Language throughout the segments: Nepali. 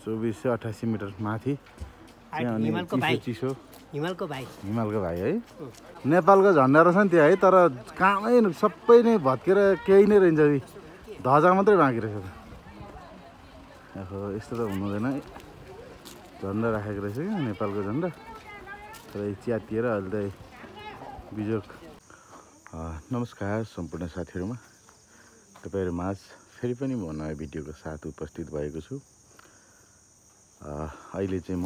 2488 मिटर माथि चिसो हिमालको भाइ है नेपालको झन्डा रहेछ नि त्यहाँ है तर कामै सबै नै भत्केर केही नै रहन्छ नि ध्वजा मात्रै बाँकी रहेछ त यस्तो त हुनुहुँदैन है झन्डा राखेको रहेछ क्या नेपालको झन्डा तर च्यातिएर अहिले त बिजोक नमस्कार सम्पूर्ण साथीहरूमा तपाईँहरू माझ फेरि पनि म नयाँ भिडियोको साथ उपस्थित भएको छु अहिले चाहिँ म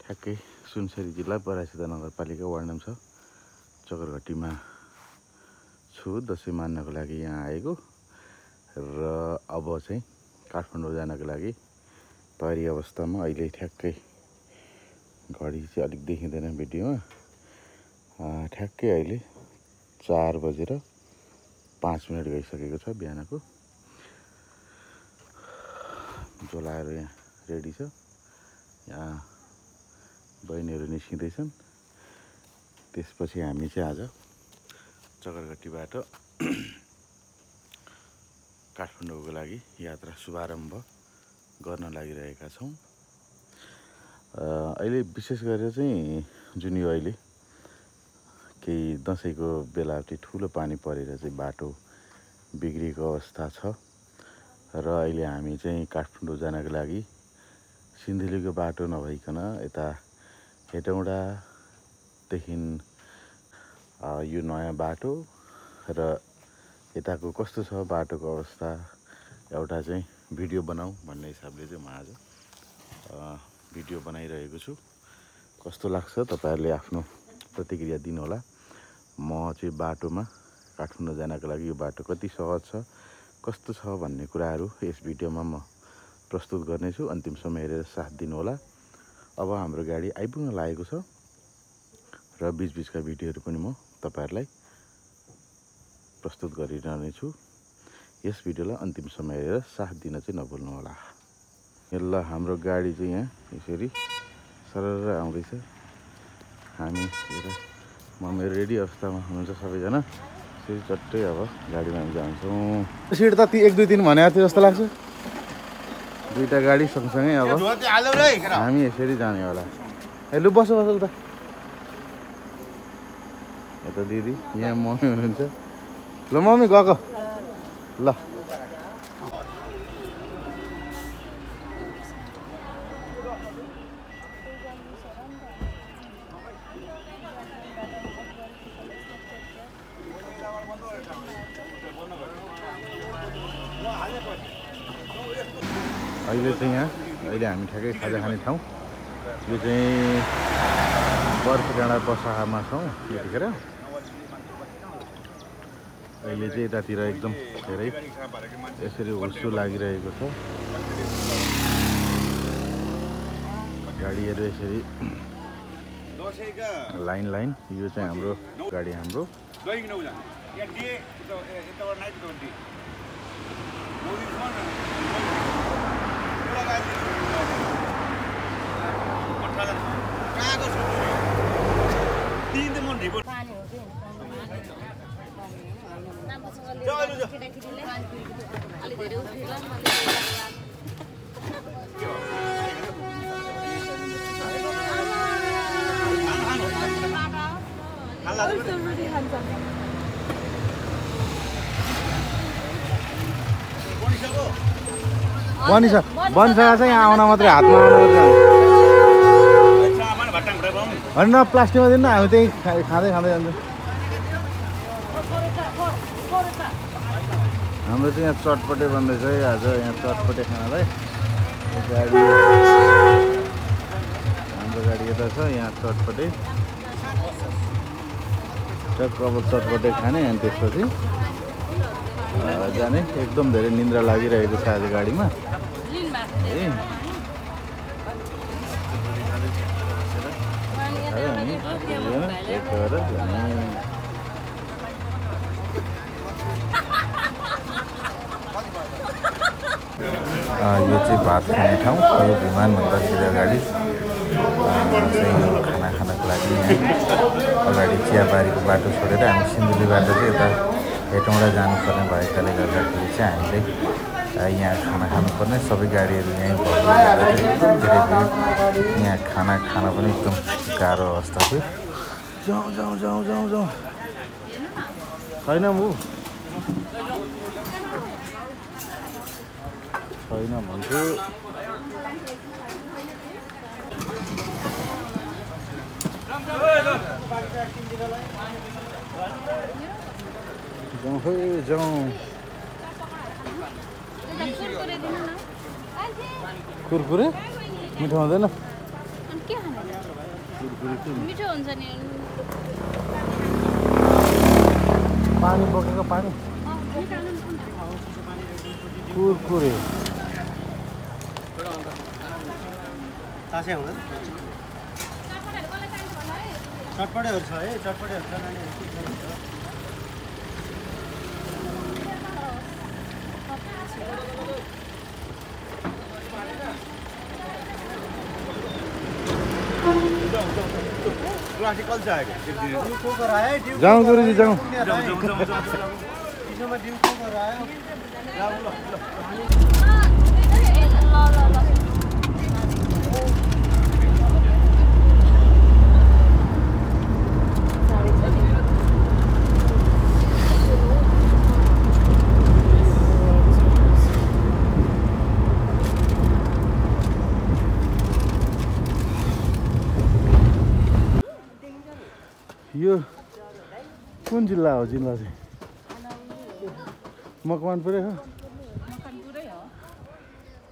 ठ्याक्कै सुनसरी जिल्ला परासीता नगरपालिका वार्ड नम्बर 6 चकरघट्टीमा छु दसैँ मान्नको लागि यहाँ आएको र अब चाहिँ काठमाडौँ जानको लागि तयारी अवस्थामा अहिले ठ्याक्कै घडी चाहिँ अलिक देखिँदैन भिडियोमा ठ्याक्कै अहिले 4:05 गइसकेको छ बिहानको झोलाहरू यहाँ रेडी छ यहाँ बहिनीहरू निस्किँदैछन् त्यसपछि हामी चाहिँ आज चकरघट्टीबाट काठमाडौँको लागि यात्रा शुभारम्भ गर्न लागिरहेका छौँ अहिले विशेष गरेर चाहिँ जुन यो अहिले केही दसैँको बेला ठुलो पानी परेर चाहिँ बाटो बिग्रिएको अवस्था छ र अहिले हामी चाहिँ काठमाडौँ जानको लागि सिन्धुलीको बाटो नभइकन यता हेटौँडादेखि यो नयाँ बाटो र यताको कस्तो छ बाटोको अवस्था एउटा चाहिँ भिडियो बनाऊ भन्ने हिसाबले चाहिँ म आज भिडियो बनाइरहेको छु कस्तो लाग्छ तपाईँहरूले आफ्नो प्रतिक्रिया दिनुहोला म चाहिँ बाटोमा काठमाडौँ जानको लागि यो बाटो कति सहज छ कस्तो छ भन्ने कुराहरू यस भिडियोमा म प्रस्तुत गर्नेछु अन्तिमसम्म हेरेर साथ दिनुहोला अब हाम्रो गाडी आइपुग्न लागेको छ र बीचबीचका भिडियोहरू पनि म तपाईँहरूलाई प्रस्तुत गरिरहनेछु यस भिडियोलाई अन्तिमसम्म हेरेर साथ दिन चाहिँ नभुल्नुहोला ल हाम्रो गाडी चाहिँ यहाँ यसरी सरर आउँदैछ हामी मेरो रेडी अवस्थामा हुनुहुन्छ सबैजना यसरी चट्टै अब गाडीमा हामी जान्छौँ सिट त 1 2 3 भनेको थियो जस्तो लाग्छ दुईटा गाडी सँगसँगै अब हामी यसरी जाने होला ए लु बस त यता दिदी यहाँ मम्मी हुनुहुन्छ ल मम्मी गएको ल अहिले चाहिँ यहाँ अहिले हामी ठ्याक्कै खाजा खाने ठाउँ यो चाहिँ बर्फडाँडा बसामा छौँ यतिखेर अहिले चाहिँ यतातिर एकदम धेरै यसरी हुस्सु लागिरहेको छ गाडीहरू यसरी लाइन यो चाहिँ हाम्रो गाडी हाम्रो बनिसकेको छ यहाँ आउन मात्रै हातमा होइन प्लास्टिकमा दिनु हामी त्यही खाँदै जान्छौँ हाम्रो चाहिँ यहाँ चटपटे बन्दैछ है आज यहाँ चटपटे खानालाई गाडी हाम्रो गाडी यता छ यहाँ चटपटे अब चटपटे खाने अनि त्यसपछि जाने एकदम धेरै निन्द्रा लागिरहेको छ आज गाडीमा यो चाहिँ भात खाने ठाउँ यो विमानभन्दा गाडी खाना खानको लागि अगाडि चियाबारीको बाटो छोडेर हामी सिन्धुलीबाट चाहिँ यता हेटौँडा जानुपर्ने भएकाले गर्दाखेरि चाहिँ हामीले यहाँ खाना खानुपर्ने सबै गाडीहरू यहीँ एकदम धेरै भिड यहाँ खाना खान पनि एकदम गाह्रो अवस्था थियो जाउँ जाउँ जाउँ जाउँ जाउँ छैन मु छैन भन्छु जाउँ है जाउँ कुरकुरे मिठो हुँदैन मिठो हुन्छ नि पानी बोकेको पानी कुरकुरे चटपटेहरू छ है चटपटेहरू छ जाउँ गुरुजी जाउँ यो कुन जिल्ला हो जिल्ला चाहिँ मकवानपुरै हो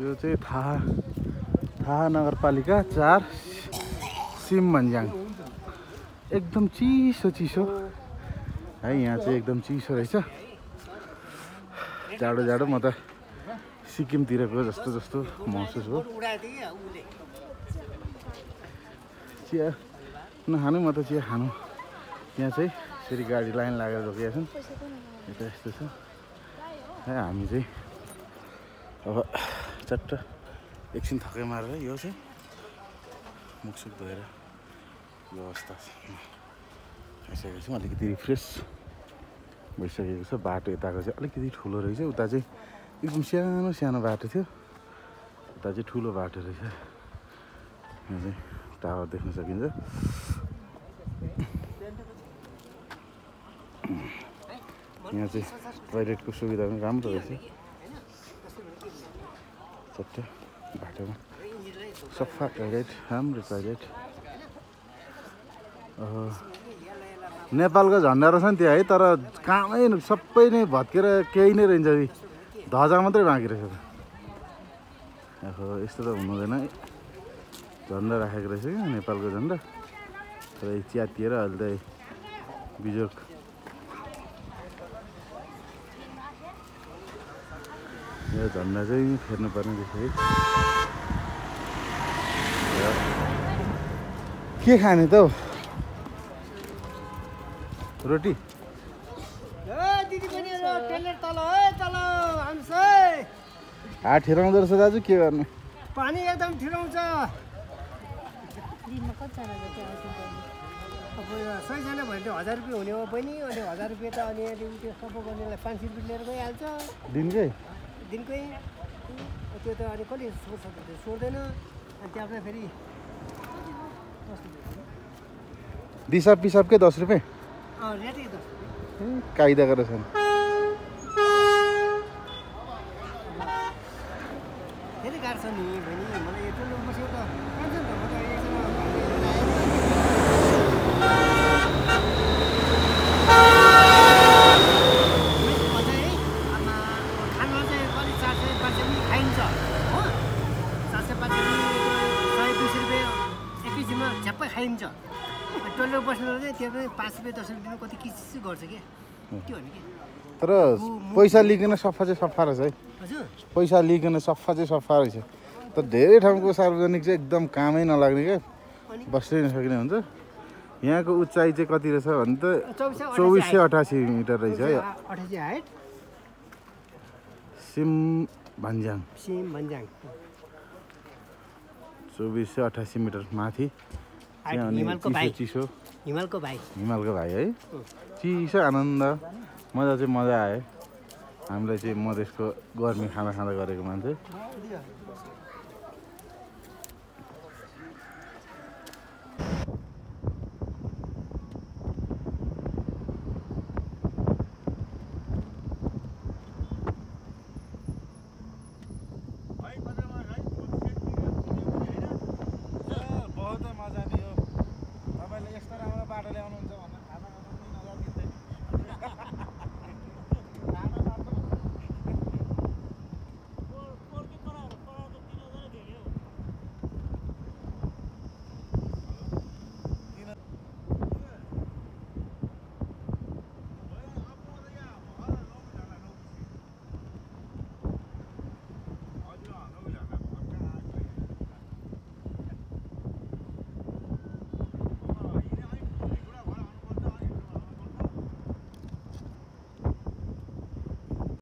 यो चाहिँ थाहा नगरपालिका 4 सिम भन्ज्याङ एकदम चिसो चिसो है यहाँ चाहिँ एकदम चिसो रहेछ जाडो जाडो म त सिक्किमतिरको जस्तो जस्तो महसुस हो चिया नखानु म त चिया खानु यहाँ चाहिँ फेरि गाडी लाइन लागेर रोकिएका छन् यता यस्तो छ हामी चाहिँ अब चट्ट एकछिन थकाइ मारेर यो चाहिँ मुखसुख धोएर यो अवस्था खाइसकेको छौँ अलिकति रिफ्रेस भइसकेको छ बाटो यताको चाहिँ अलिकति ठुलो रहेछ उता चाहिँ एकदम सानो सानो बाटो थियो उता चाहिँ ठुलो बाटो रहेछ यहाँ चाहिँ टावर देख्न सकिन्छ यहाँ चाहिँ टोइलेटको सुविधा पनि राम्रो रहेछ चट्ट बाटोमा सफा टोइलेट राम्रो टोइलेट नेपालको झन्डा रहेछ नि त्यो है तर कामै सबै नै भत्केर केही नै रहन्छ ध्वजा मात्रै बाँकी रहेछ यस्तो त हुनुहुँदैन है झन्डा राखेको रहेछ क्या नेपालको झन्डा तर च्यातिएर अहिले त बिजोग यो झन्डा चाहिँ फेर्नुपर्ने रहेछ है के खाने त हौ रोटी हात ठेराउँदो रहेछ दाजु के गर्ने पानी एकदम ठिराउँछ अब 100 जना भयो भने 1000 रुपियाँ हुने हो बहिनी अनि 1000 रुपियाँ त अनि त्यो सबै गर्नेलाई 500 रुपियाँ लिएर गइहाल्छ दिनकै त्यो त अनि कसले सोध्दैन अनि त्यहाँ फेरि दिसाब पिसाबकै 10 रुपियाँ रेटै कायदा गरेर छन् धेरै गाह्रो छ नि बहिनी मलाई यो टोलमा बसेको त टेन्सन त म त खाना चाहिँ कति 400-500 पनि खाइन्छ हो 400-500 100-200 रुपियाँ एक केजीमा झ्याप्पै खाइन्छ टोलमा बस्नु चाहिँ त्यो पनि 5 रुपियाँ 10 रुपियाँ कति किसिम गर्छ क्या त्यो हो नि कि तर पैसा लिकन सफा चाहिँ सफा रहेछ है हजुर पैसा लिकन सफा चाहिँ सफा रहेछ तर धेरै ठाउँको सार्वजनिक चाहिँ एकदम कामै नलाग्ने क्या बस्नै नसकिने हुन्छ यहाँको उचाइ चाहिँ कति रहेछ भने त 2488 मिटर रहेछ है 88 हाइट सिम भन्ज्याङ 2488 मिटर माथि हिमालको भाइ है चिसो आनन्द मजा चाहिँ मजा आयो हामीलाई चाहिँ मधेसको गर्मी खाना खाँदा गरेको मान्छे बहुत मजा दियो। तपाईँले यस्तो राम्रो बाटो ल्याउनुहुन्छ